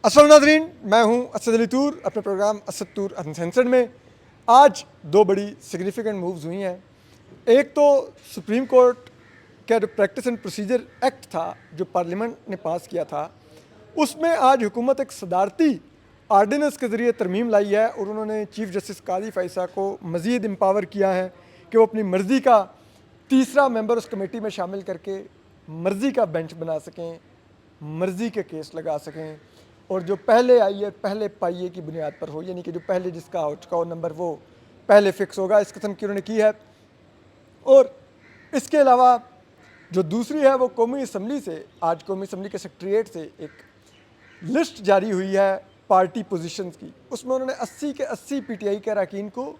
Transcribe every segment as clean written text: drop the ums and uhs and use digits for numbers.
अस्सलाम नाज़रीन, मैं हूं असद अली तूर। अपने प्रोग्राम असद तूर अनसेंसर्ड में आज दो बड़ी सिग्निफिकेंट मूव्स हुई हैं। एक तो सुप्रीम कोर्ट का जो प्रैक्टिस एंड प्रोसीजर एक्ट था जो पार्लियामेंट ने पास किया था, उसमें आज हुकूमत एक सदारती आर्डिनेंस के ज़रिए तरमीम लाई है और उन्होंने चीफ जस्टिस कादी फ़ैसा को मज़ीद एम्पावर किया है कि वो अपनी मर्ज़ी का तीसरा मेंबर उस कमेटी में शामिल करके मर्ज़ी का बेंच बना सकें, मर्ज़ी के केस लगा सकें और जो पहले आई है पहले पाइए की बुनियाद पर हो, यानी कि जो पहले जिसका हो चुका हो नंबर वो पहले फिक्स होगा। इस किस्म की उन्होंने की है। और इसके अलावा जो दूसरी है वो कौमी असम्बली से, आज कौमी असम्बली के सेक्रेटरीट से एक लिस्ट जारी हुई है पार्टी पोजीशंस की। उसमें उन्होंने 80 के 80 पीटीआई के अरकान को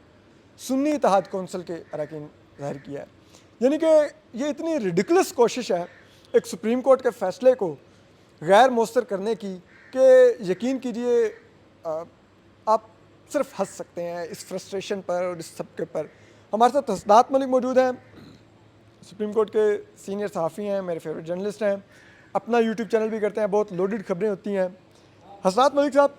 सुन्नी इत्तेहाद कौंसिल के अरकान ज़ाहिर किया है। यानी कि ये इतनी रिडिकुलस कोशिश है एक सुप्रीम कोर्ट के फ़ैसले को गैर मौसर करने की कि यकीन कीजिए आप सिर्फ हंस सकते हैं इस फ्रस्ट्रेशन पर और इस सबके पर। हमारे साथ हसनात मलिक मौजूद हैं, सुप्रीम कोर्ट के सीनियर सहाफ़ी हैं, मेरे फेवरेट जर्नलिस्ट हैं, अपना यूट्यूब चैनल भी करते हैं, बहुत लोडेड खबरें होती हैं। हसनात मलिक साहब,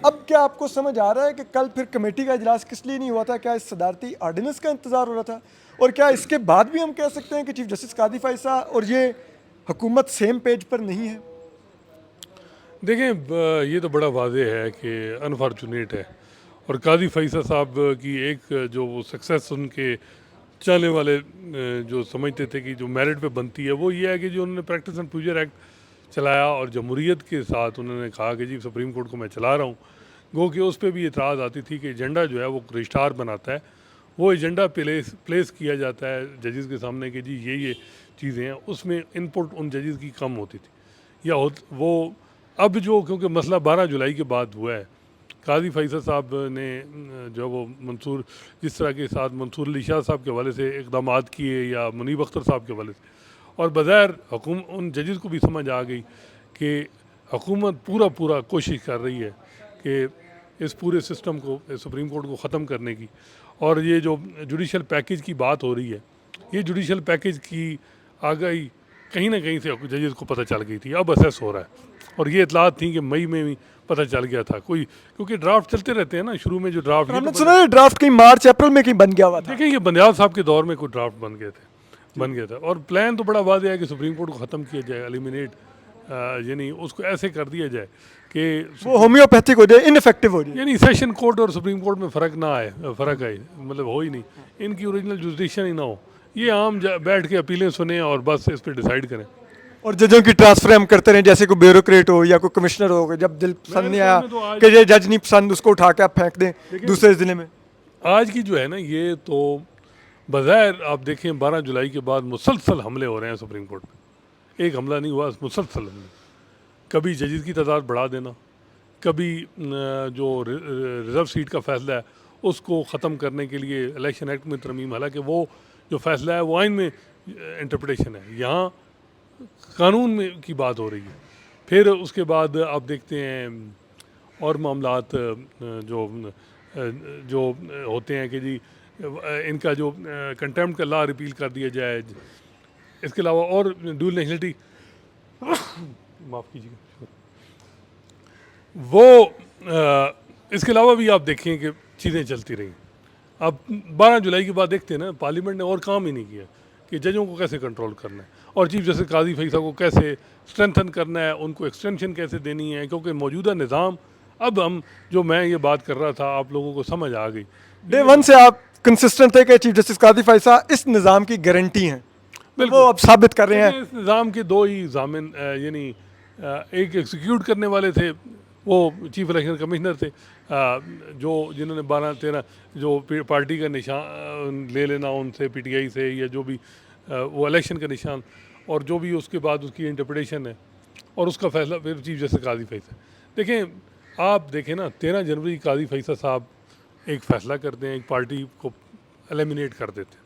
अब क्या आपको समझ आ रहा है कि कल फिर कमेटी का इजलास किस लिए नहीं हुआ था? क्या इस सदारती आर्डिनेंस का इंतज़ार हो रहा था? और क्या इसके बाद भी हम कह सकते हैं कि चीफ जस्टिस कादी फ़ैसा और ये हुकूमत सेम पेज पर नहीं है? देखें, ये तो बड़ा वाज़ेह है कि अनफॉर्चुनेट है। और कादी फ़ैसा साहब की एक जो वो सक्सेस उनके चाहने वाले जो समझते थे कि जो मेरिट पे बनती है वो ये है कि जो उन्होंने प्रैक्टिस एंड प्रोसीजर एक्ट चलाया और जमहूरियत के साथ उन्होंने कहा कि जी सुप्रीम कोर्ट को मैं चला रहा हूँ। गो कि उस पर भी एतराज़ आती थी कि एजेंडा जो है वो रजिस्ट्रार बनाता है, वो एजेंडा प्लेस किया जाता है जजेस के सामने कि जी ये चीज़ें हैं, उसमें इनपुट उन जजेस की कम होती थी या वो अब जो क्योंकि मसला 12 जुलाई के बाद हुआ है, कादी फ़ैसल साहब ने जो वो मंसूर जिस तरह के साथ मंसूर अली शाह साहब के हवाले से इक़दाम किए या मुनीब अख्तर साहब के हवाले से, और बज़ाहिर उन जजेस को भी समझ आ गई कि हुकूमत पूरा कोशिश कर रही है कि इस पूरे सिस्टम को, सुप्रीम कोर्ट को ख़त्म करने की। और ये जो जुडिशल पैकेज की बात हो रही है, ये जुडिशल पैकेज की आगाही कहीं ना कहीं से जजेस को पता चल गई थी, अब असेस हो रहा है। और ये इतलात थी कि मई में भी पता चल गया था कोई, क्योंकि ड्राफ्ट चलते रहते हैं ना, शुरू में जो ड्राफ्ट हमने सुना है ड्राफ्ट कहीं मार्च अप्रैल में कहीं बन गया हुआ था। देखिए ये बंदयाल साहब के दौर में कोई ड्राफ्ट बन गया था और प्लान तो बड़ा वाज़ेह है कि सुप्रीम कोर्ट को ख़त्म किया जाए, एलिमिनेट, यानी उसको ऐसे कर दिया जाए कि वो होम्योपैथिक हो जाए, इनफेक्टिव हो जाए। यानी सेशन कोर्ट और सुप्रीम कोर्ट में फ़र्क ना आए, फ़र्क आए मतलब हो ही नहीं, इनकी ओरिजिनल जुडिशन ही ना हो, ये आम बैठ के अपीलें सुने और बस इस पर डिसाइड करें। और जजों की ट्रांसफर हम करते रहे, जैसे कोई ब्यूरोक्रेट हो या कोई कमिश्नर हो, जब दिल पसंद नहीं आया कि ये जज नहीं पसंद, उसको उठा के आप फेंक दें दूसरे ज़िले में। आज की जो है ना, ये तो बज़ाहिर आप देखें 12 जुलाई के बाद मुसलसल हमले हो रहे हैं सुप्रीम कोर्ट पे। एक हमला नहीं हुआ, मुसलसल हमले, कभी जजेस की तादाद बढ़ा देना, कभी जो रिज़र्व सीट का फ़ैसला है उसको ख़त्म करने के लिए इलेक्शन एक्ट में तरमीम, हालांकि वो जो फ़ैसला है वो आइन में इंटरप्रिटेशन है, यहाँ कानून में की बात हो रही है। फिर उसके बाद आप देखते हैं और मामलात जो होते हैं कि जी इनका जो कंटेम्प्ट का लॉ रिपील कर दिया जाए। इसके अलावा और ड्यूल नेशनलिटी माफ़ कीजिएगा, वो इसके अलावा भी आप देखें कि चीज़ें चलती रहीं। अब 12 जुलाई के बाद देखते हैं ना, पार्लियामेंट ने और काम ही नहीं किया कि जजों को कैसे कंट्रोल करना है और चीफ जस्टिस कादी फ़ैसा को कैसे स्ट्रेंथन करना है, उनको एक्सटेंशन कैसे देनी है, क्योंकि मौजूदा निज़ाम, अब हम जो मैं ये बात कर रहा था आप लोगों को समझ आ गई। डे वन से आप कंसिस्टेंट थे कि चीफ जस्टिस कादी फ़ैसा इस निज़ाम की गारंटी हैं, बिल्कुल वो अब साबित कर रहे हैं। इस निज़ाम के दो ही जामिन, यानी एक एग्जीक्यूट करने वाले थे, वो चीफ इलेक्शन कमिश्नर थे, जो जिन्होंने 12-13 जो पार्टी का निशान ले लेना उनसे, पीटीआई से या जो भी वो इलेक्शन का निशान, और जो भी उसके बाद उसकी इंटरप्रिटेशन है और उसका फैसला फिर चीफ जस्टिस कादी फ़ैसा। देखें आप देखें ना, 13 जनवरी कादी फ़ैसा साहब एक फ़ैसला करते हैं, एक पार्टी को एलिमिनेट कर देते हैं।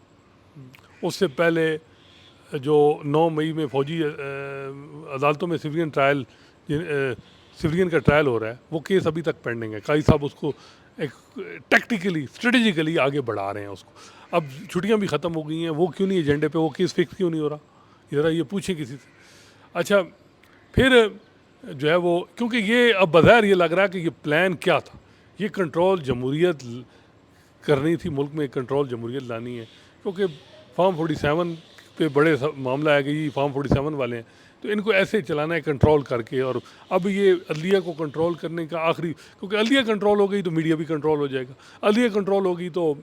उससे पहले जो 9 मई में फ़ौजी अदालतों में सिविलियन का ट्रायल हो रहा है, वो केस अभी तक पेंडिंग है। काजी साहब उसको एक टेक्टिकली स्ट्रेटेजिकली आगे बढ़ा रहे हैं उसको। अब छुट्टियां भी ख़त्म हो गई हैं, वो क्यों नहीं एजेंडे पे, वो केस फिक्स क्यों नहीं हो रहा, ज़रा ये पूछें किसी से। अच्छा, फिर जो है वो, क्योंकि ये अब बज़ाहिर ये लग रहा है कि ये प्लान क्या था, ये कंट्रोल जमहूरियत करनी थी, मुल्क में कंट्रोल जमहूरियत लानी है, क्योंकि फार्म 47 पे बड़े मामला है कि ये फार्म 47 वाले हैं, तो इनको ऐसे चलाना है कंट्रोल करके। और अब ये अदलिया को कंट्रोल करने का आखिरी, क्योंकि अदलिया कंट्रोल हो गई तो मीडिया भी कंट्रोल हो जाएगा, अदलिया कंट्रोल होगी तो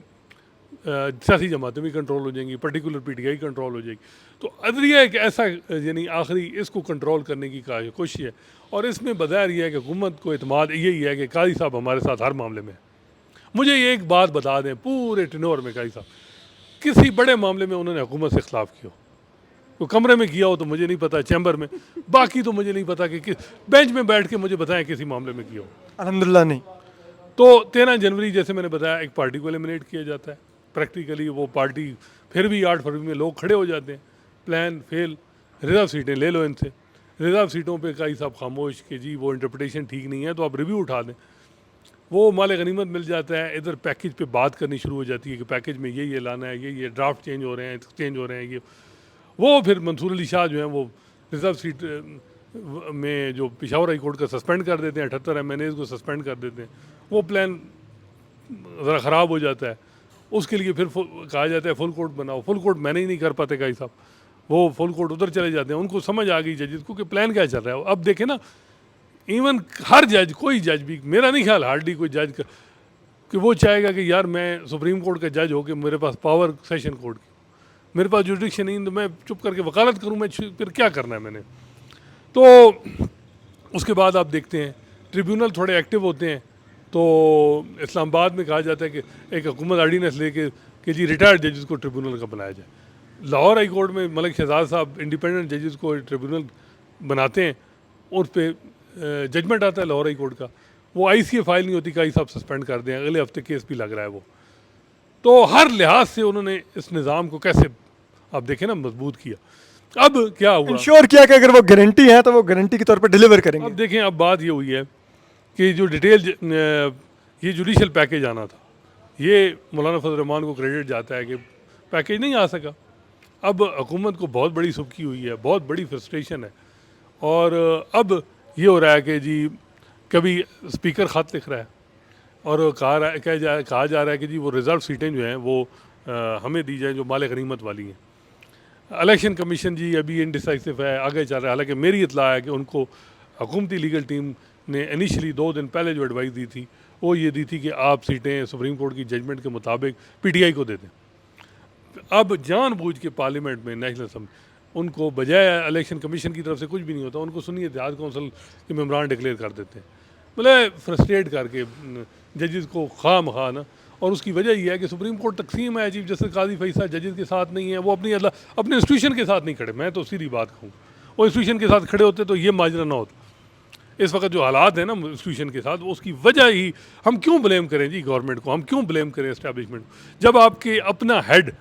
सियासी जमातें भी कंट्रोल हो जाएंगी, पर्टिकुलर पीटीआई कंट्रोल हो जाएगी। तो अदलिया एक ऐसा यानी आखिरी इसको कंट्रोल करने की कोशिश है। और इसमें बज़ाहिर ये है कि हुकूमत को एतमाद यही है कि काजी साहब हमारे साथ हर मामले में। मुझे ये एक बात बता दें, पूरे टेन्योर में काजी साहब किसी बड़े मामले में उन्होंने हुकूमत से खिलाफ किया हो? वो कमरे में किया हो तो मुझे नहीं पता, चैम्बर में, बाकी तो मुझे नहीं पता कि किस बेंच में बैठ के मुझे बताएं किसी मामले में किया हो। अल्हम्दुलिल्लाह नहीं। तो 13 जनवरी जैसे मैंने बताया एक पार्टी को एलिमिनेट किया जाता है, प्रैक्टिकली वो पार्टी फिर भी 8 फरवरी में लोग खड़े हो जाते हैं, प्लान फेल, रिजर्व सीटें ले लो इनसे, रिजर्व सीटों पे काई साहब खामोश कि जी वो इंटरप्रटेशन ठीक नहीं है तो आप रिव्यू उठा दें, वो माल गनीमत मिल जाता है। इधर पैकेज पे बात करनी शुरू हो जाती है कि पैकेज में ये लाना है, ये ड्राफ्ट चेंज हो रहे हैं, चेंज हो रहे हैं, ये वो फिर मंसूर अली शाह जो हैं वो रिजर्व सीट में जो पेशावर हाई कोर्ट का सस्पेंड कर देते हैं, 78 MNAs को सस्पेंड कर देते हैं, वो प्लान ज़रा ख़राब हो जाता है। उसके लिए फिर कहा जाता है फुल कोर्ट बनाओ, फुल कोर्ट मैंने ही नहीं कर पाते काई साहब, वो फुल कोर्ट उधर चले जाते हैं, उनको समझ आ गई जजेस को कि प्लान क्या चल रहा है। अब देखें ना, इवन हर जज, कोई जज भी, मेरा नहीं ख्याल हार्डली कोई जज का कि वो चाहेगा कि यार मैं सुप्रीम कोर्ट का जज हो के मेरे पास पावर सेशन कोर्ट की, मेरे पास जुडिक्शन नहीं तो मैं चुप करके वकालत करूँ, मैं फिर क्या करना है मैंने। तो उसके बाद आप देखते हैं ट्रिब्यूनल थोड़े एक्टिव होते हैं, तो इस्लामाबाद में कहा जाता है कि एक हुकूमत ऑर्डीनेंस लेके कि जी रिटायर्ड जजेस को ट्रिब्यूनल का बनाया जाए। लाहौर हाई कोर्ट में मलिक शहजाद साहब इंडिपेंडेंट जजेस को ट्रिब्यूनल बनाते हैं, उस पर जजमेंट आता है लाहौर हाई कोर्ट का, वो ICA फाइल नहीं होती, काई साहब सस्पेंड कर दें, अगले हफ्ते केस भी लग रहा है वो। तो हर लिहाज से उन्होंने इस निज़ाम को कैसे आप देखें ना मजबूत किया। अब क्या हुआ, इंश्योर किया कि अगर वो गारंटी है तो वो गारंटी के तौर पर डिलीवर करेंगे। अब देखें, अब बात ये हुई है कि जो डिटेल ये जुडिशल पैकेज आना था, ये मौलाना फजल रहमान को क्रेडिट जाता है कि पैकेज नहीं आ सका। अब हुकूमत को बहुत बड़ी सुबकी हुई है, बहुत बड़ी फ्रस्ट्रेशन है, और अब ये हो रहा है कि जी कभी स्पीकर ख़त लिख रहा है और कहा जा रहा है कि जी वो रिज़र्व सीटें जो हैं वो हमें दी जाएँ जो माल गनीमत वाली हैं। इलेक्शन कमीशन जी अभी इनडिसाइसिव है, आगे चल रहा है। हालांकि मेरी इतला है कि उनको हुकूमती लीगल टीम ने इनिशियली 2 दिन पहले जो एडवाइस दी थी वो ये दी थी कि आप सीटें सुप्रीम कोर्ट की जजमेंट के मुताबिक PTI को दे दें। अब जानबूझ के पार्लियामेंट में नेशनल असम्बली उनको बजाय इलेक्शन कमीशन की तरफ से कुछ भी नहीं होता, उनको सुनिए इत्तेहाद कौंसिल के मेम्बरान डिक्लेयर कर देते हैं, मतलब फ्रस्ट्रेट करके जजेस को खा ना। और उसकी वजह यह है कि सुप्रीम कोर्ट तकसीम है, चीफ जस्टिस काजी फैसला जजेस के साथ नहीं है, वो अपने इंस्टीट्यूशन के साथ नहीं खड़े। मैं तो सीधी बात कहूँ, वो इंस्टीट्यूशन के साथ खड़े होते तो ये माजरा ना होता। इस वक्त जो हालात हैं ना इंस्टीट्यूशन के साथ, उसकी वजह ही, हम क्यों ब्लेम करें जी गवर्नमेंट को, हम क्यों ब्लेम करें इस्टेब्लिशमेंट को, जब आपके अपना हेड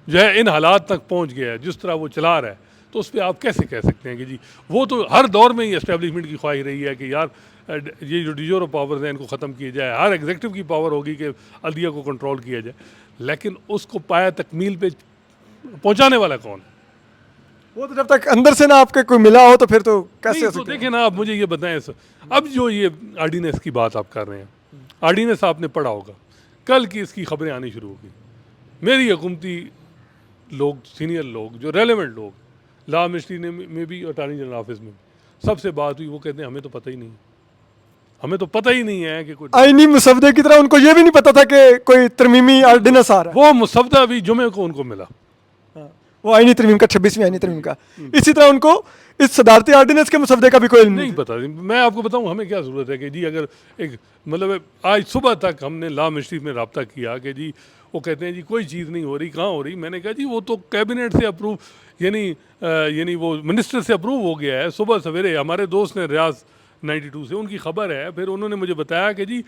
जो है इन हालात तक पहुँच गया है, जिस तरह वो चला रहा है, तो उस पर आप कैसे कह सकते हैं कि जी वो तो हर दौर में ही इस्टेब्लिशमेंट की ख्वाहिश रही है कि यार ये जो डिजोर पावर्स हैं इनको ख़त्म किया जाए, हर एग्जीक्यूटिव की पावर होगी कि अदलिया को कंट्रोल किया जाए, लेकिन उसको पाया तकमील पे पहुंचाने वाला कौन है? वो तो जब तक अंदर से ना आपके कोई मिला हो तो फिर तो कैसे हो तो सकता है? देखें ना, आप मुझे ये बताएं अब जो ये आर्डीनेंस की बात आप कर रहे हैं, आर्डीनेंस आपने पढ़ा होगा, कल की इसकी खबरें आनी शुरू होगी। मेरी हुकूमती लोग, सीनियर लोग, जो रेलेवेंट लोग, लॉ मिनिस्ट्री में भी, अटॉर्नी जनरल ऑफिस में भी, सबसे बात हुई, वो कहते हैं हमें तो पता ही नहीं, हमें तो पता ही नहीं है कि कोई आईनी मुसवदे की तरह उनको ये भी नहीं पता था कि कोई तरमीमी ऑर्डिनेंस आ रहा है। वो मुसवदा भी जुमे को उनको मिला। वो आईनी तरमीम का 26वीं आईनी तरमीम का, इसी तरह उनको इस सदारती ऑर्डिनेंस के मुसवदे का भी कोई इल्म नहीं पता। मैं आपको बताऊं, हमें क्या ज़रूरत है कि जी अगर एक मतलब आज सुबह तक हमने लॉ मिनिस्ट्री में रब्ता किया कि जी वो कहते हैं जी कोई चीज़ नहीं हो रही, कहाँ हो रही। मैंने कहा जी वो तो कैबिनेट से अप्रूव, यानी वो मिनिस्टर से अप्रूव हो गया है। सुबह सवेरे हमारे दोस्त ने रियाज 92 से, उनकी खबर है, फिर उन्होंने मुझे बताया कि जी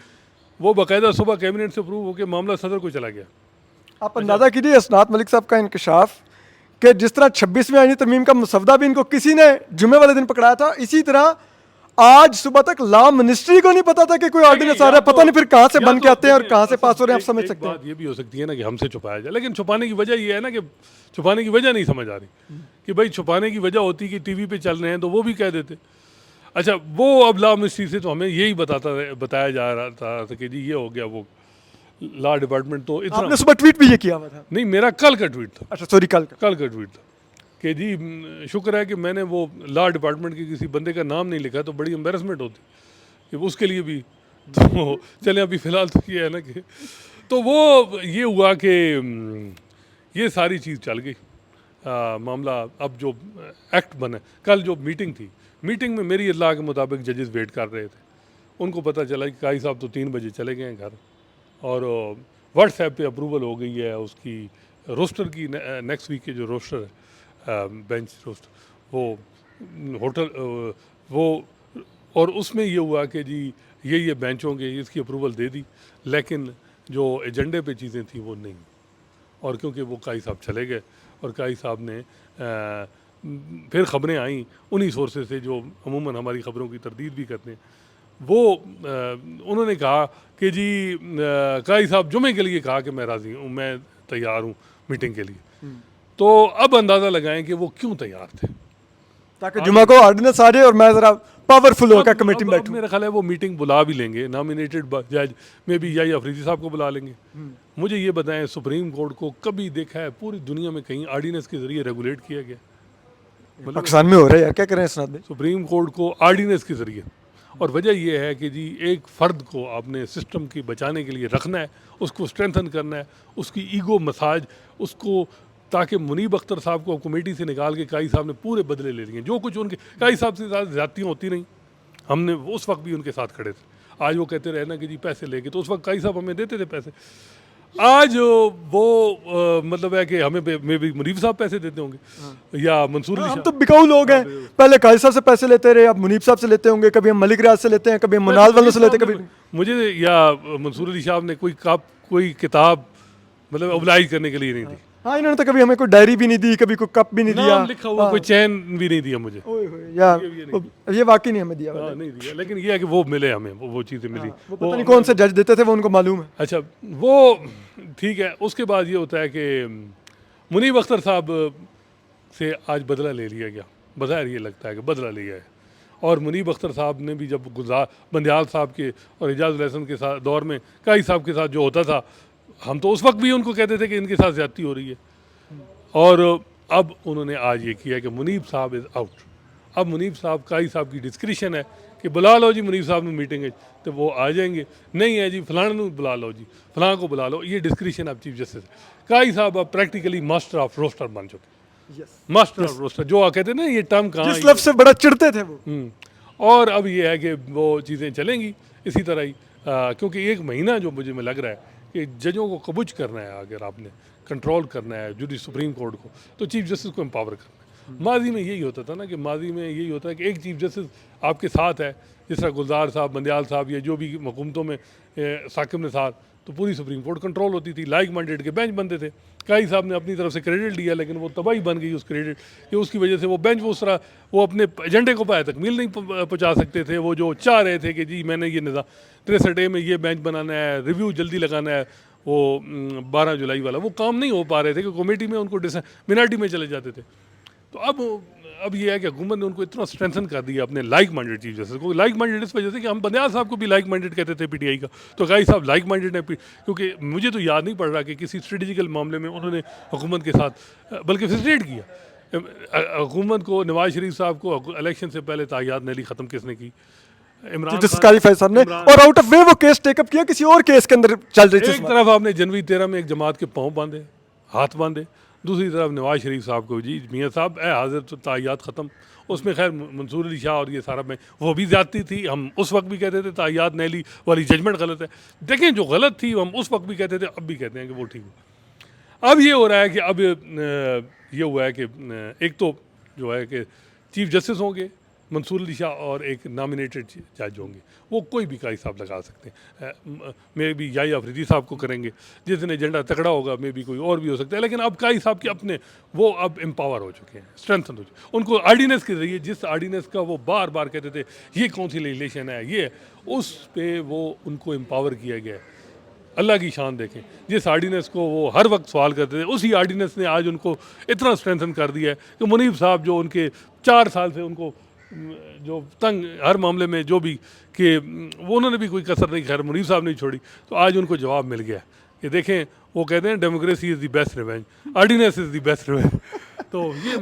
वो बाकायदा सुबह कैबिनेट से अप्रूव होकर मामला सदर को चला गया। आप अंदाज़ा कीजिए असनात मलिक साहब का इंकशाफ कि जिस तरह 26वीं आईनी तरमीम का मुसवदा भी इनको किसी ने जुमे वाले दिन पकड़ाया था, इसी तरह आज सुबह तक लॉ मिनिस्ट्री को नहीं पता था कि कोई ऑर्डिनेंस आ रहा है। पता नहीं फिर कहाँ से बन के आते हैं और कहाँ से पास हो रहे हैं, आप समझ सकते हैं। बात ये भी हो सकती है ना कि हमसे छुपाया जाए, लेकिन छुपाने की वजह ये है ना कि छुपाने की वजह नहीं समझ आ रही कि भाई छुपाने की वजह होती कि टीवी पे चल रहे हैं तो वो भी कह देते। अच्छा, वो अब लॉ मिनिस्ट्री से तो हमें यही बताया जा रहा था कि जी ये हो गया, वो लॉ डिपार्टमेंट तो इतना आपने सुबह ट्वीट भी ये किया हुआ था। नहीं, मेरा कल का ट्वीट था, अच्छा सॉरी, कल का। कल का ट्वीट था कि जी शुक्र है कि मैंने वो लॉ डिपार्टमेंट के किसी बंदे का नाम नहीं लिखा, तो बड़ी एम्बेरसमेंट होती कि उसके लिए भी तो चले अभी फ़िलहाल तो ये है ना कि तो वो ये हुआ कि ये सारी चीज़ चल गई। मामला अब जो एक्ट बना, कल जो मीटिंग थी, मीटिंग में मेरी इत्तला के मुताबिक जजेस वेट कर रहे थे। उनको पता चला कि काई साहब तो 3 बजे चले गए हैं घर, और व्हाट्सएप पे अप्रूवल हो गई है उसकी रोस्टर की। नेक्स्ट वीक के जो रोस्टर है, बेंच रोस्टर, वो होटल वो, और उसमें ये हुआ कि जी ये बेंच होंगे, इसकी अप्रूवल दे दी, लेकिन जो एजेंडे पे चीज़ें थी वो नहीं। और क्योंकि वो काई साहब चले गए, और काई साहब ने फिर ख़बरें आईं उन्हीं सोर्सेज से जो अमूमन हमारी ख़बरों की तरदीद भी करते हैं, वो उन्होंने कहा कि जी काई साहब जुमे के लिए कहा कि मैं राज़ी हूँ, मैं तैयार हूँ मीटिंग के लिए। तो अब अंदाज़ा लगाएं कि वो क्यों तैयार थे, ताकि जुमा को ऑर्डिनेंस आ जाए और मैं ज़रा पावरफुल होकर कमेटी में अब बैठूं। मेरा ख्याल है वो मीटिंग बुला भी लेंगे, नॉमिनेटेड जज में भी या अफरीदी साहब को बुला लेंगे। मुझे ये बताएं, सुप्रीम कोर्ट को कभी देखा है पूरी दुनिया में कहीं आर्डीनेंस के जरिए रेगुलेट किया गया? पाकिस्तान में हो रहा है यार, क्या करें इस नाते। सुप्रीम कोर्ट को आर्डीनेंस के जरिए, और वजह यह है कि जी एक फ़र्द को आपने सिस्टम की बचाने के लिए रखना है, उसको स्ट्रेंथन करना है, उसकी ईगो मसाज, उसको, ताकि मुनीब अख्तर साहब को कमेटी से निकाल के काई साहब ने पूरे बदले ले लिए। जो कुछ उनके काई साहब से ज़्यादा ज़्यादतियाँ होती नहीं, हमने उस वक्त भी उनके साथ खड़े थे। आज वो कहते रहे ना कि जी पैसे लेके, तो उस वक्त काई साहब हमें देते थे पैसे। आज वो मतलब है कि हमें मे भी मुनीब साहब पैसे देते होंगे या मंसूर अली हम शाह। तो बिकाऊ लोग हैं, पहले काजी साहब से पैसे लेते रहे, अब मुनीब साहब से लेते होंगे, कभी हम मलिक रियाज से लेते हैं, कभी हम मुनाज वालों से लेते हैं, कभी मुझे या मंसूर अली साहब ने कोई किताब मतलब ऑब्लाइज करने के लिए नहीं दी, हाँ इन्होंने तो कभी हमें कोई डायरी भी नहीं दी, कभी कोई कप भी नहीं दिया, नाम लिखा हुआ कोई चैन भी नहीं दिया मुझे। ओए होए यार, ये वाकई नहीं हमें दिया। हाँ, नहीं दिया, लेकिन ये है कि वो मिले हमें, वो चीज़ें मिली। वो पता नहीं कौन से जज देते थे, वो उनको मालूम है। अच्छा, वो ठीक है। उसके बाद ये होता है कि मुनीब अख्तर साहब से आज बदला ले लिया गया, बज़ाहिर ये लगता है कि बदला लिया है। और मुनीब अख्तर साहब ने भी जब बंदयाल साहब के और एजाज़ुल हसन के साथ दौर में काई साहब के साथ जो होता था, हम तो उस वक्त भी उनको कहते थे कि इनके साथ ज़्यादती हो रही है। और अब उन्होंने आज ये किया कि मुनीब साहब इज़ आउट। अब मुनीब साहब, काई साहब की डिस्क्रिशन है कि बुला लो जी मुनीब साहब में मीटिंग है, तो वो आ जाएंगे। नहीं है जी फलां को बुला लो, जी फलां को बुला लो, ये डिस्क्रिशन अब चीफ जस्टिस। काई साहब अब प्रैक्टिकली मास्टर ऑफ रोस्टर बन चुके, मास्टर ऑफ रोस्टर, जो कहते हैं ना, ये टर्म कहाँ, जिस लफ्ज़ से बड़ा चिढ़ते थे वो। और अब ये है कि वो चीज़ें चलेंगी इसी तरह ही, क्योंकि 1 महीना जो मुझे में लग रहा है कि जजों को कबूज करना है, अगर आपने कंट्रोल करना है जुडिस सुप्रीम कोर्ट को, तो चीफ जस्टिस को एम्पावर करना है। माजी में यही होता था ना, कि माजी में यही होता है कि एक चीफ जस्टिस आपके साथ है, जिस तरह गुलजार साहब, बंदयाल साहब, या जो भी हुकूमतों में साकिब निसार, तो पूरी सुप्रीम कोर्ट कंट्रोल होती थी, लाइक माइंडेड के बेंच बनते थे। काई साहब ने अपनी तरफ से क्रेडिट लिया, लेकिन वो तबाही बन गई उस क्रेडिट कि उसकी वजह से वो बेंच वो उस तरह वो अपने एजेंडे को पाया तकमील नहीं पहुँचा सकते थे। वो जो चाह रहे थे कि जी मैंने ये निज़ाम 63A में ये बेंच बनाना है, रिव्यू जल्दी लगाना है, वो 12 जुलाई वाला, वो काम नहीं हो पा रहे थे कि कमेटी में उनको मिनार्टी में चले जाते थे। तो अब ये है कि हुकूमत ने उनको इतना स्ट्रेंथन कर दिया अपने लाइक माइंडेड चीफ जस्टिस को। लाइक माइंडेड इस वजह से कि हम बंदयाल साहब को भी लाइक माइंडेड कहते थे पीटीआई का, तो काई साहब लाइक माइंडेड है, क्योंकि मुझे तो याद नहीं पड़ रहा कि किसी स्ट्रेटेजिकल मामले में उन्होंने हुकूमत के साथ बल्कि फैसिलिटेट किया हुकूमत को। नवाज शरीफ साहब को इलेक्शन से पहले तायाद नैली ख़त्म किसने की? इमरान जस्टिस काजी फैज साहब ने, और आउट ऑफ वे वो केस टेकअप किया, किसी और केस के अंदर चल रही थी। एक तरफ आपने जनवरी 13 में एक जमात के पाँव बांधे, हाथ बांधे, दूसरी तरफ नवाज शरीफ साहब को जी मियाँ साहब हाजिर तो तायात ख़त्म। उसमें खैर मंसूर अली शाह और ये सारा में वो भी ज़्यादती थी, हम उस वक्त भी कहते थे तायात नैली वाली जजमेंट गलत है। देखें, जो गलत थी हम उस वक्त भी कहते थे, अब भी कहते हैं कि वो ठीक है। अब ये हो रहा है कि अब ये हुआ है कि एक तो जो है कि चीफ जस्टिस होंगे मंसूर अली शाह और एक नॉमिनेटेड जज होंगे, वो कोई भी काई साहब लगा सकते हैं। मे बी या अफरीदी साहब को करेंगे, जिस दिन एजेंडा तगड़ा होगा मे बी कोई और भी हो सकता है। लेकिन अब काई साहब के अपने वो अब एम्पावर हो चुके हैं, स्ट्रेंथन हो चुके हैं। उनको आर्डीनेंस के जरिए, जिस आर्डीनेंस का वो बार बार कहते थे ये कौन सी लेजिस्लेशन है, ये उस पे वो उनको एम्पावर किया गया है। अल्लाह की शान देखें, जिस आर्डीनेंस को वो हर वक्त सवाल करते थे, उसी आर्डीनेंस ने आज उनको इतना स्ट्रेंथन कर दिया है कि मुनीब साहब जो उनके 4 साल से उनको जो तंग हर मामले में जो भी कि वो उन्होंने भी कोई कसर नहीं, खैर मुनीर साहब नहीं छोड़ी, तो आज उनको जवाब मिल गया कि देखें वो कहते हैं democracy is the best revenge, ordinance is the best revenge. तो ये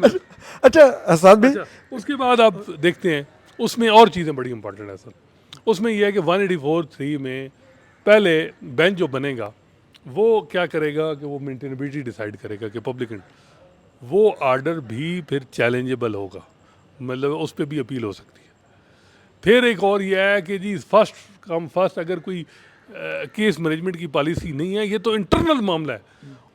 अच्छा हसाद भाई, अच्छा, उसके बाद आप देखते हैं उसमें और चीज़ें बड़ी इंपॉर्टेंट है सर। उसमें यह है कि 184(3) में पहले बेंच जो बनेगा वो क्या करेगा कि वो मेंटेनेबिलिटी डिसाइड करेगा कि पब्लिक वो आर्डर भी फिर चैलेंजेबल होगा, मतलब उस पर भी अपील हो सकती है। फिर एक और ये है कि जी फर्स्ट कम फर्स्ट, अगर कोई केस मैनेजमेंट की पॉलिसी नहीं है, ये तो इंटरनल मामला है,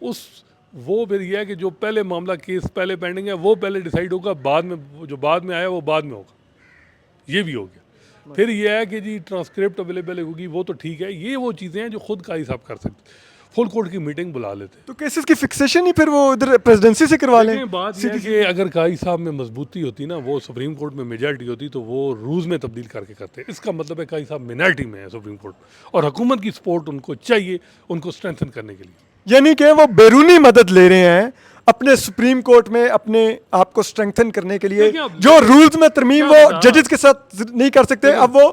उस वो फिर ये है कि जो पहले मामला केस पहले पेंडिंग है वो पहले डिसाइड होगा, बाद में जो बाद में आया वो बाद में होगा, ये भी हो गया। फिर ये है कि जी ट्रांसक्रिप्ट अवेलेबल होगी, वो तो ठीक है, ये वो चीज़ें हैं जो खुद का हिसाब कर सकते, फुल कोर्ट की मीटिंग बुला लेते। तो केसेस की फिक्सेशन ही फिर वो इधर प्रेसिडेंसी से करवा लें। लेकिन बात यह है कि अगर काई साहब में मजबूती होती ना, वो सुप्रीम कोर्ट में मेजॉरिटी होती, तो वो रूल्स में तब्दील करके करते। इसका मतलब है काई साहब मिनॉरिटी में है सुप्रीम कोर्ट में, और हुकूमत की सपोर्ट उनको चाहिए उनको स्ट्रेंथन करने के लिए। यानी कि वो बैरूनी मदद ले रहे हैं अपने सुप्रीम कोर्ट में अपने आप को स्ट्रेंथन करने के लिए, देखिए अब जो रूल्स में तरमीम क्या वो बता- जजेस के साथ नहीं कर सकते, अब वो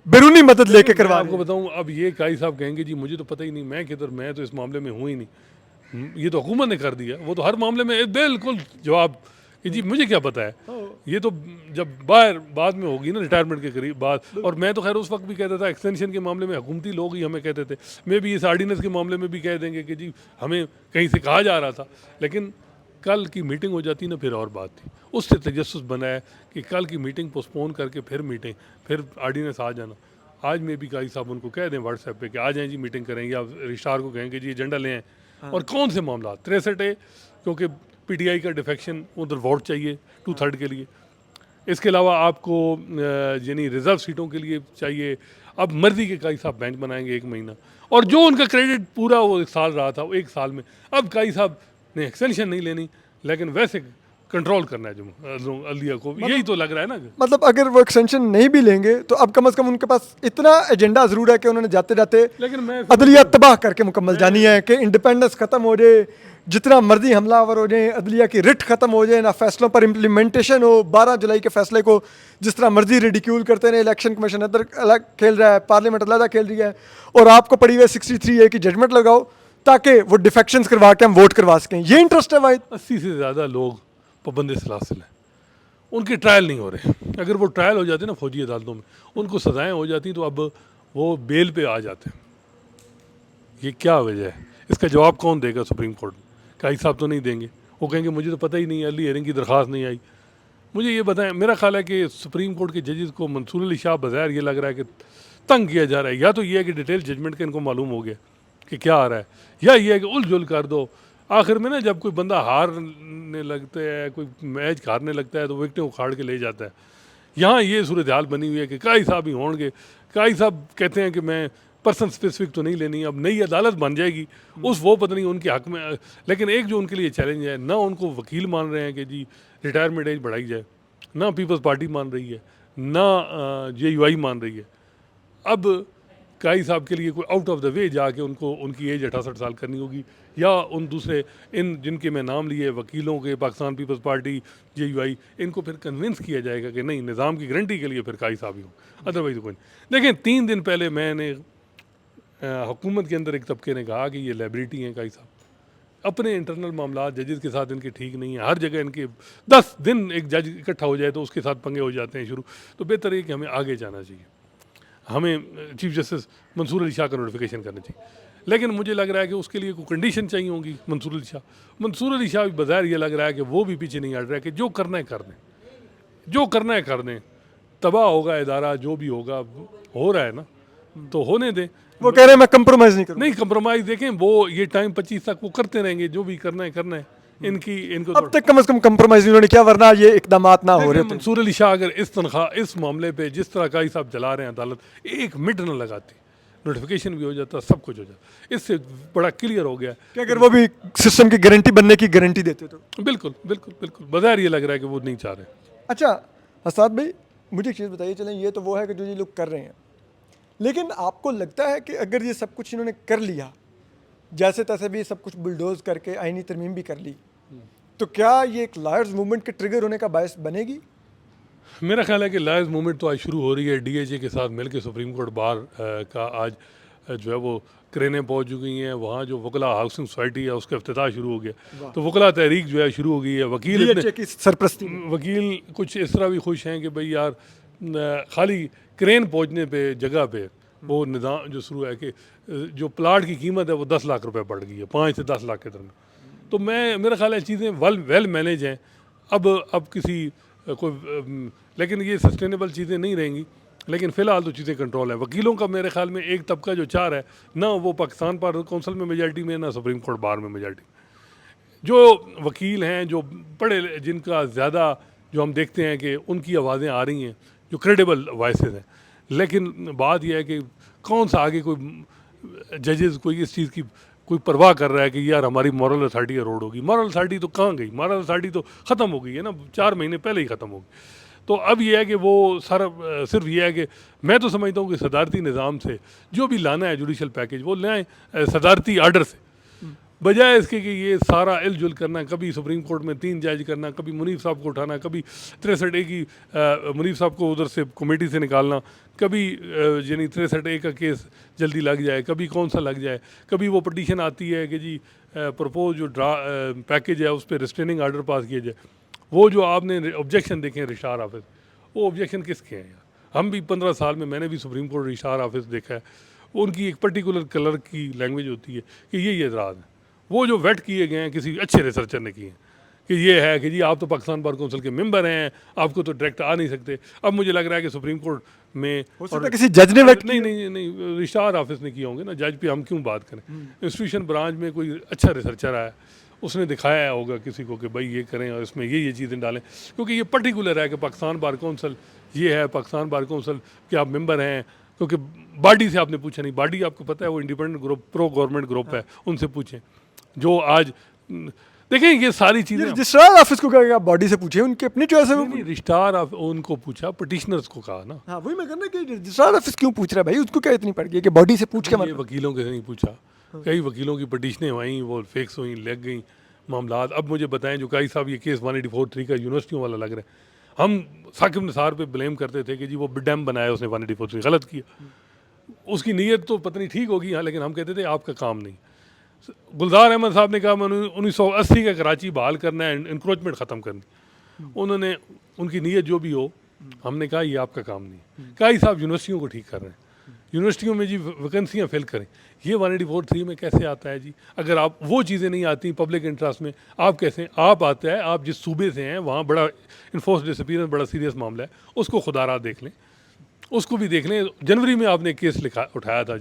बैरूनी मदद लेके मैं करवा आपको रहे हैं। बताऊं, अब ये काई साहब कहेंगे जी मुझे तो पता ही नहीं, मैं किधर, मैं तो इस मामले में हूँ ही नहीं, ये तो हुकूमत ने कर दिया। वो तो हर मामले में बिल्कुल जवाब कि जी मुझे क्या पता है, ये तो जब बाद में होगी ना रिटायरमेंट के करीब बाद। और मैं तो खैर उस वक्त भी कहता था एक्सटेंशन के मामले में हुकूमती लोग ही हमें कहते थे, मे भी इस आर्डिनेंस के मामले में भी कह देंगे कि जी हमें कहीं से कहा जा रहा था, लेकिन कल की मीटिंग हो जाती ना फिर और बात थी। उससे तजस्सुस बना है कि कल की मीटिंग पोस्टपोन करके फिर मीटिंग, फिर आर्डिनेंस आ जाना। आज में भी काई साहब उनको कह दें व्हाट्सएप पे कि आ जाएं जी मीटिंग करेंगे, आप रजिस्ट्रार को कहेंगे जी एजेंडा ले आएँ, और कौन से मामला 63 है, क्योंकि पीटीआई का डिफेक्शन उधर वोट चाहिए 2/3 के लिए, इसके अलावा आपको यानी रिजर्व सीटों के लिए चाहिए। अब मर्जी के काई साहब बेंच बनाएंगे 1 महीना, और जो उनका क्रेडिट पूरा वो 1 साल रहा था वो 1 साल में, अब काई साहब ने एक्सटेंशन नहीं लेनी, लेकिन वैसे कंट्रोल करना है जो अलिया को, यही तो लग रहा है ना। मतलब अगर वो एक्सटेंशन नहीं भी लेंगे तो अब कम से कम उनके पास इतना एजेंडा जरूर है कि उन्होंने जाते जाते लेकिन मैं अदलिया तबाह करके मुकम्मल जानी है कि इंडिपेंडेंस खत्म हो जाए, जितना मर्जी हमलावर हो जाए, अदलिया की रिट खत्म हो जाए, ना फैसलों पर इम्प्लीमेंटेशन हो। 12 जुलाई के फैसले को जिस तरह मर्जी रिडिक्यूल करते रहे, इलेक्शन कमीशन इधर अलग खेल रहा है, पार्लियामेंट अलग खेल रही है, और आपको पड़ी हुई 63A की जजमेंट लगाओ ताकि वो डिफेक्शंस करवा के हम वोट करवा सकें। ये इंटरेस्ट है वाहिद। 80 से ज़्यादा लोग पाबंद सलासिल हैं, उनके ट्रायल नहीं हो रहे। अगर वो ट्रायल हो जाते ना फौजी अदालतों में, उनको सज़ाएं हो जाती, तो अब वो बेल पे आ जाते हैं। ये क्या वजह है, इसका जवाब कौन देगा सुप्रीम कोर्ट में? काई साहब तो नहीं देंगे, वो कहेंगे मुझे तो पता ही नहीं, अर्ली हियरिंग की दरख्वास्त नहीं आई। मुझे ये बताएं, मेरा ख्याल है कि सुप्रीम कोर्ट के जजेस को मंसूर अली शाह बज़ाहिर ये लग रहा है कि तंग किया जा रहा है, या तो ये है कि डिटेल जजमेंट का इनको मालूम हो गया कि क्या आ रहा है, या ये है कि उलझुल कर दो। आखिर में ना जब कोई बंदा हारने लगता है, कोई मैच हारने लगता है, तो विकेटें उखाड़ के ले जाता है। यहाँ ये सूरत हाल बनी हुई है कि काई साहब ही होंगे। काई साहब कहते हैं कि मैं पर्सन स्पेसिफिक तो नहीं लेनी, अब नई अदालत बन जाएगी उस वो पता नहीं उनके हक में। लेकिन एक जो उनके लिए चैलेंज है, ना उनको वकील मान रहे हैं कि जी रिटायरमेंट एज बढ़ाई जाए, ना पीपल्स पार्टी मान रही है, ना JUI मान रही है। अब काई साहब के लिए कोई आउट ऑफ द वे जाके उनको उनकी एज 68 साल करनी होगी, या उन दूसरे इन जिनके मैं नाम लिए वकीलों के, पाकिस्तान पीपल्स पार्टी, JUI, इनको फिर कन्विंस किया जाएगा कि नहीं, निज़ाम की गारंटी के लिए फिर काई साहब ही हों, अदरवाइज कोई नहीं। देखें 3 दिन पहले मैंने हुकूमत के अंदर एक तबके ने कहा कि ये लाइबिलिटी हैं काई साहब, अपने इंटरनल मामला जजेस के साथ इनके ठीक नहीं है, हर जगह इनके 10 दिन एक जज इकट्ठा हो जाए तो उसके साथ पंगे हो जाते हैं शुरू। तो बेहतर है कि हमें आगे जाना चाहिए, हमें चीफ जस्टिस मंसूर अली शाह का नोटिफिकेशन करना चाहिए। लेकिन मुझे लग रहा है कि उसके लिए कोई कंडीशन चाहिए होगी। मंसूर अली शाह भी बज़ाहिर ये लग रहा है कि वो भी पीछे नहीं हट रहा है कि जो करना है कर दें, जो करना है कर दें, तबाह होगा इदारा, जो भी होगा हो रहा है ना, तो होने दें। वो कह रहे हैं मैं कंप्रोमाइज नहीं करूँगा। नहीं कंप्रोमाइज़, देखें वो ये टाइम 25 तक वो करते रहेंगे, जो भी करना है इनको अब तक कम से कम कंप्रोमाइज उन्होंने किया, वरना ये इकदाम ना हो रहे थे। मंसूर अली शाह अगर इस तनख्वाह इस मामले पे जिस तरह काई साहब चला रहे हैं अदालत, 1 मिनट न लगाती, नोटिफिकेशन भी हो जाता, सब कुछ हो जाता। इससे बड़ा क्लियर हो गया कि अगर वो भी सिस्टम की गारंटी बनने की गारंटी देते तो। बिल्कुल बिल्कुल बिल्कुल बज़ाहिर ये लग रहा है कि वो नहीं चाह रहे। अच्छा हसाद भाई, मुझे एक चीज़ बताइए, चलें ये तो वो है कि जो ये लोग कर रहे हैं, लेकिन आपको लगता है कि अगर ये सब कुछ इन्होंने कर लिया, जैसे तैसे भी सब कुछ बुलडोज करके आईनी तरमीम भी कर ली, तो क्या ये एक लॉयर्स मूवमेंट के ट्रिगर होने का बायस बनेगी? मेरा ख्याल है कि लायर्स मूवमेंट तो आज शुरू हो रही है। डीएचए के साथ मिलकर सुप्रीम कोर्ट बार का आज जो है वो क्रेनें पहुंच चुकी हैं। वहाँ जो वकला हाउसिंग सोसाइटी है उसका इफ्तिताह शुरू हो गया। तो वकला तहरीक जो है शुरू हो गई है। वकील डीएचए की सरपरस्ती में। वकील कुछ इस तरह भी खुश हैं कि भाई यार खाली क्रेन पहुंचने पे जगह पे वो निज़ाम जो शुरू है कि जो प्लाट की कीमत है वो 10 लाख रुपए बढ़ गई है, 5 से 10 लाख के दरमियान। तो मेरा ख्याल है चीज़ें वेल मैनेज हैं। अब किसी लेकिन ये सस्टेनेबल चीज़ें नहीं रहेंगी। लेकिन फ़िलहाल तो चीज़ें कंट्रोल है। वकीलों का मेरे ख्याल में एक तबका जो चाह रहा है, ना वो पाकिस्तान बार काउंसिल में मेजॉरिटी में, ना सुप्रीम कोर्ट बार में मेजॉरिटी। जो वकील हैं जो पढ़े, जिनका ज़्यादा जो हम देखते हैं कि उनकी आवाज़ें आ रही हैं, जो क्रेडिबल वॉइसेस हैं। लेकिन बात यह है कि कौन सा आगे कोई जजेस कोई इस चीज़ की कोई परवाह कर रहा है कि यार हमारी मॉरल अथॉरिटी रोड होगी। मॉरल अथॉरिटी तो कहाँ गई? मॉरल अथॉरिटी तो ख़त्म हो गई है ना, 4 महीने पहले ही ख़त्म हो गई। तो अब यह है कि वो सिर्फ ये है कि मैं तो समझता हूँ कि सदारती निज़ाम से जो भी लाना है जुडिशल पैकेज वो लाएँ सदारती आर्डर से, बजाय इसके कि ये सारा इलजुल करना, कभी सुप्रीम कोर्ट में 3 जज करना, कभी मुनीफ साहब को उठाना, कभी 63A की मुनीफ साहब को उधर से कमेटी से निकालना, कभी यानी 63A का केस जल्दी लग जाए, कभी कौन सा लग जाए, कभी वो पटिशन आती है कि जी प्रपोज जो पैकेज है उस पर रिस्ट्रेनिंग आर्डर पास किया जाए। वो जो आपने ऑब्जेक्शन देखे हैं रजिस्ट्रार ऑफिस, वो ऑब्जेक्शन किसके हैं यार? हम भी 15 साल में मैंने भी सुप्रीम कोर्ट रजिस्ट्रार ऑफिस देखा है। उनकी एक पर्टिकुलर कलर की लैंग्वेज होती है कि ये एतराज़ है। वो जो वेट किए गए हैं किसी अच्छे रिसर्चर ने किए हैं कि ये है कि जी आप तो पाकिस्तान बार काउंसिल के मेंबर हैं, आपको तो डायरेक्ट आ नहीं सकते। अब मुझे लग रहा है कि सुप्रीम कोर्ट में और किसी जज ने वेट नहीं नहीं नहीं रजिस्ट्रार ऑफिस ने किए होंगे ना, जज पे हम क्यों बात करें। इंस्टीट्यूशन ब्रांच में कोई अच्छा रिसर्चर आया, उसने दिखाया होगा किसी को कि भाई ये करें और इसमें ये चीज़ें डालें, क्योंकि ये पर्टिकुलर है कि पाकिस्तान बार काउंसिल ये है, पाकिस्तान बार काउंसिल के आप मेंबर हैं। क्योंकि बॉडी से आपने पूछा नहीं, बॉडी आपको पता है वो independent group, pro government group है, उनसे पूछें। जो आज देखें ये सारी चीज़ें रजिस्ट्रार ऑफिस को कहेगा बॉडी से पूछे, उनकी अपनी चॉइस है। नहीं रजिस्ट्रार उनको पूछा, पटिशनर्स को कहा ना। हाँ वही मैं करना कि रजिस्ट्रार ऑफिस क्यों पूछ रहा है भाई, उसको क्या इतनी पड़ गई कि बॉडी से पूछ के ये वकीलों के नहीं पूछा। कई वकीलों की पटिशनें हुई, वो फिक्स हुई, लग गई मामला। अब मुझे बताएं जो काई साहब ये केस 184(3) का यूनिवर्सिटियों वाला लग रहा है, हम साकिब निसार पे ब्लेम करते थे कि जी वो डैम बनाया उसने 184(3) गलत किया। उसकी नीयत तो पता नहीं ठीक होगी हाँ, लेकिन हम कहते थे आपका काम नहीं। गुलजार अहमद साहब ने कहा मैंने 1980 का कराची बहाल करना है, इंक्रोचमेंट ख़त्म करनी। उन्होंने उनकी नीयत जो भी हो, हमने कहा ये आपका काम नहीं। काई साहब यूनिवर्सिटियों को ठीक कर रहे हैं, यूनिवर्सिटियों में जी वैकेंसियाँ फिल करें। ये 184(3) में कैसे आता है जी? अगर आप वो चीज़ें नहीं आती पब्लिक इंटरेस्ट में, आप कैसे आप आता है? आप जिस सूबे से हैं वहाँ बड़ा इन्फोर्स डिसअपीयरेंस बड़ा सीरियस मामला है, उसको खुदारा देख लें, उसको भी देख लें। जनवरी में आपने केस उठाया था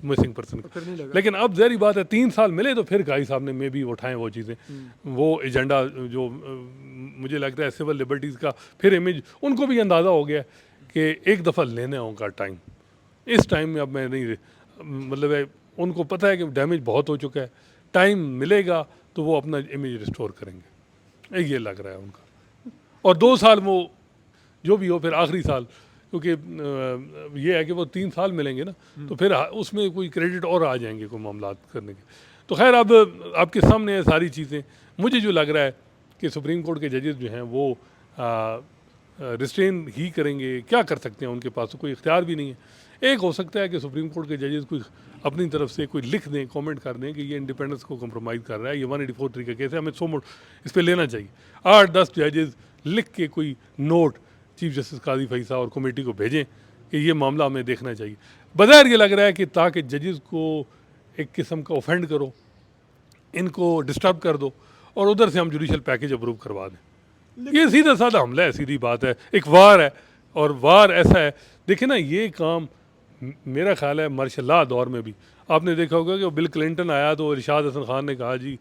मिसिंग पर्सन का, लेकिन अब जहरी बात है 3 साल मिले तो फिर काई साहब ने मे भी उठाएं वो चीज़ें, वो एजेंडा जो मुझे लगता है सिविल लिबर्टीज़ का फिर इमेज उनको भी अंदाज़ा हो गया कि एक दफ़ा लेना है उनका टाइम। इस टाइम में अब मैं नहीं, मतलब है उनको पता है कि डैमेज बहुत हो चुका है, टाइम मिलेगा तो वो अपना इमेज रिस्टोर करेंगे, ये लग रहा है उनका। और 2 साल वो जो भी हो फिर आखिरी साल, क्योंकि ये है कि वो 3 साल मिलेंगे ना, तो फिर उसमें कोई क्रेडिट और आ जाएंगे कोई मामला करने के। तो खैर अब आपके सामने है सारी चीज़ें। मुझे जो लग रहा है कि सुप्रीम कोर्ट के जजेस जो हैं वो रिस्ट्रेन ही करेंगे, क्या कर सकते हैं, उनके पास तो कोई इख्तियार भी नहीं है। एक हो सकता है कि सुप्रीम कोर्ट के जजेस कोई अपनी तरफ से कोई लिख दें, कमेंट कर दें कि ये इंडिपेंडेंस को कंप्रोमाइज़ कर रहा है, ये 184(3) का केस है, हमें 100 मोड इस पर लेना चाहिए। 8-10 जजेस लिख के कोई नोट चीफ जस्टिस काजी फैसा और कमेटी को भेजें कि ये मामला हमें देखना चाहिए। बज़ाहिर ये लग रहा है कि ताकि जजेस को एक किस्म का ऑफेंड करो, इनको डिस्टर्ब कर दो और उधर से हम जुडिशल पैकेज अप्रूव करवा दें। ये सीधा साधा हमला है, सीधी बात है, एक वार है। और वार ऐसा है, देखिए ना, ये काम मेरा ख्याल है मार्शल लॉ दौर में भी आपने देखा होगा कि बिल क्लिंटन आया तो इरशाद हसन खान ने कहा जी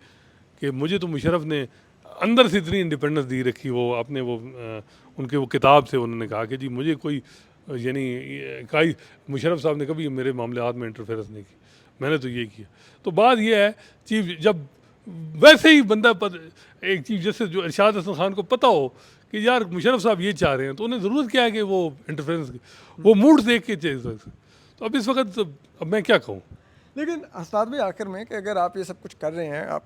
कि मुझे तो मुशर्रफ ने अंदर से इतनी इंडिपेंडेंस दी रखी, वो अपने वो उनके वो किताब से उन्होंने कहा कि जी मुझे कोई यानी काई मुशर्रफ साहब ने कभी मेरे मामलात में इंटरफेरेंस नहीं की, मैंने तो ये किया। तो बात ये है चीफ जब वैसे ही बंदा एक चीफ जस्टिस जो इरशाद हसन खान को पता हो कि यार मुशर्रफ साहब ये चाह रहे हैं, तो उन्हें ज़रूरत क्या है कि वो इंटरफेरेंस वो मूड देख के चाहिए। तो अब इस वक्त अब मैं क्या कहूँ। लेकिन उस्ताद भाई आखिर में कि अगर आप ये सब कुछ कर रहे हैं आप,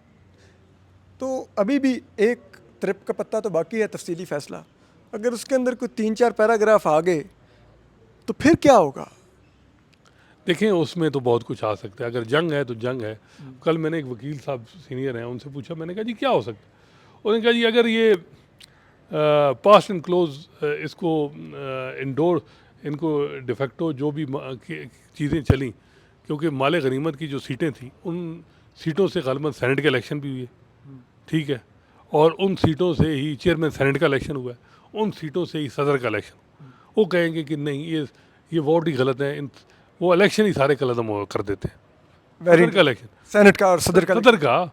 तो अभी भी एक ट्रिप का पत्ता तो बाकी है, तफसीली फ़ैसला। अगर उसके अंदर कोई 3-4 पैराग्राफ आ गए तो फिर क्या होगा? देखें उसमें तो बहुत कुछ आ सकता है। अगर जंग है तो जंग है। कल मैंने एक वकील साहब सीनियर हैं उनसे पूछा, मैंने कहा जी क्या हो सकता है? उन्होंने कहा जी अगर ये पास्ट एंड क्लोज इसको इंडोर इनको डिफेक्टो जो भी चीज़ें चली, क्योंकि माले गनीमत की जो सीटें थी उन सीटों से ग़ालिबन सेनेट का इलेक्शन भी हुई है, ठीक है, और उन सीटों से ही चेयरमैन सेनेट का इलेक्शन हुआ है, उन सीटों से ही सदर का इलेक्शन। वो कहेंगे कि नहीं ये वोट ही गलत है, वो इलेक्शन ही सारे कलदम कर देते हैं, वेरी सदर का इलेक्शन, सेनेट का और सदर का सदर का।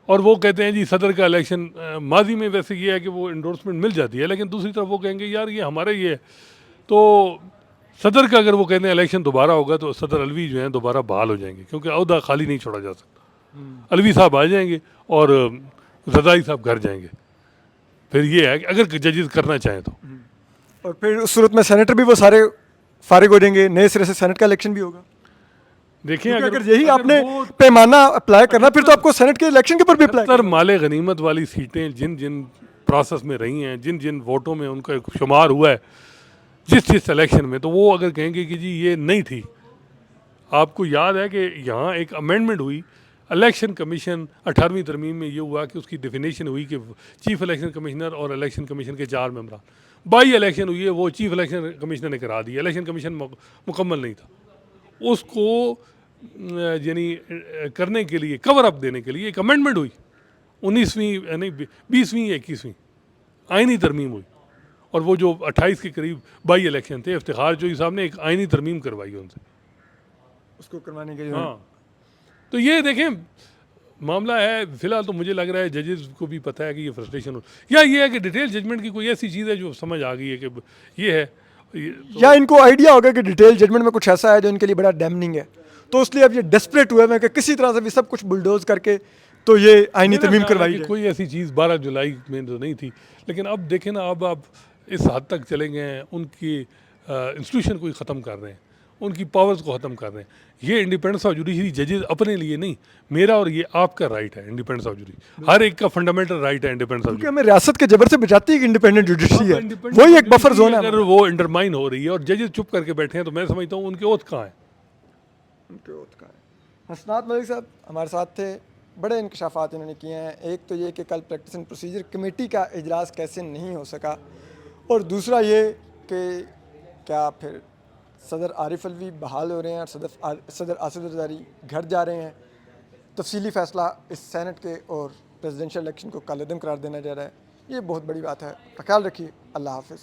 और वो कहते हैं जी सदर का इलेक्शन माजी में वैसे ये है कि वो इंडोर्समेंट मिल जाती है, लेकिन दूसरी तरफ वो कहेंगे यार ये हमारे ये है। तो सदर का अगर वो कहते हैं इलेक्शन दोबारा होगा तो सदर अलवी जो हैं दोबारा बहाल हो जाएंगे, क्योंकि अहदा खाली नहीं छोड़ा जा सकता। अलवी साहब आ जाएंगे और रज़ाई साहब घर जाएंगे। फिर ये है कि अगर जजेस करना चाहें तो। और फिर उस सूरत में सेनेटर भी वो सारे फारिग हो जाएंगे, नए सिरे से सेनेट का इलेक्शन भी होगा। देखिए क्योंकि अगर यही आपने पैमाना अप्लाई करना फिर तो आपको सेनेट के इलेक्शन के ऊपर भी अप्लाई सत्तर माले गनीमत वाली सीटें जिन जिन प्रोसेस में रही हैं, जिन जिन वोटों में उनका शुमार हुआ है जिस जिस इलेक्शन में, तो वो अगर कहेंगे कि जी ये नहीं थी। आपको याद है कि यहाँ एक अमेंडमेंट हुई इलेक्शन कमीशन 18वीं तरमीम में, ये हुआ कि उसकी डेफिनेशन हुई कि चीफ इलेक्शन कमिश्नर और इलेक्शन कमीशन के 4 मेंबरान। बाई इलेक्शन हुई है, वो चीफ इलेक्शन कमिश्नर ने करा दिया, इलेक्शन कमीशन मुकम्मल नहीं था। उसको यानी करने के लिए, कवर अप देने के लिए एक अमेंडमेंट हुई 19वीं नहीं 20वीं या 21वीं आइनी तरमीम हुई, और वो जो 28 के करीब बाई इलेक्शन थे, इफ्तिखार जोई साहब ने एक आइनी तरमीम करवाई उनसे उसको करवाने के लिए। हाँ, तो ये देखें मामला है। फिलहाल तो मुझे लग रहा है जजेस को भी पता है कि ये फ्रस्ट्रेशन हो, या ये है कि डिटेल जजमेंट की कोई ऐसी चीज़ है जो समझ आ गई है कि ये है तो या इनको आइडिया होगा कि डिटेल जजमेंट में कुछ ऐसा है जो इनके लिए बड़ा डैमनिंग है, तो इसलिए अब ये डेस्परेट हुए हैं कि किसी तरह से भी सब कुछ बुलडोज करके तो ये आइनी मेरा तरमीम ख्याल है करवाई कि जाए। कोई ऐसी चीज़ 12 जुलाई में तो नहीं थी, लेकिन अब देखें ना, अब आप इस हद तक चले गए हैं, उनकी इंस्टीट्यूशन को ही ख़त्म कर रहे हैं, उनकी पावर्स को ख़त्म कर रहे हैं। ये इंडिपेंडेंस ऑफ जुडिशरी जजेस अपने लिए नहीं, मेरा और ये आपका राइट है। इंडिपेंडेंस ऑफ जुडिशरी हर एक का फंडामेंटल राइट है। इंडिपेंडेंस ऑफ क्योंकि हमें रियासत के जबर से बचाती है कि इंडिपेंडेंट जुडिशरी है, वही एक बफर जोन है। अगर वो अंडरमाइन हो रही है और जजेस चुप करके बैठे हैं, तो मैं समझता हूँ उनके ओथ कहाँ है। उनके ओथ का है। हसनात मलिक साहब हमारे साथ थे, बड़े इंकशाफात इन्होंने किए हैं। एक तो ये कि कल प्रैक्टिस एंड प्रोसीजर कमेटी का इजलास कैसे नहीं हो सका, और दूसरा ये कि क्या फिर सदर आरिफ अलवी बहाल हो रहे हैं और सदर आसिफ जरदारी घर जा रहे हैं। तफसीली फ़ैसला इस सेनेट के और प्रेसिडेंशियल इलेक्शन को कालेदम करार देना जा रहा है। ये बहुत बड़ी बात है। ख्याल रखिए। अल्लाह हाफ़िज़।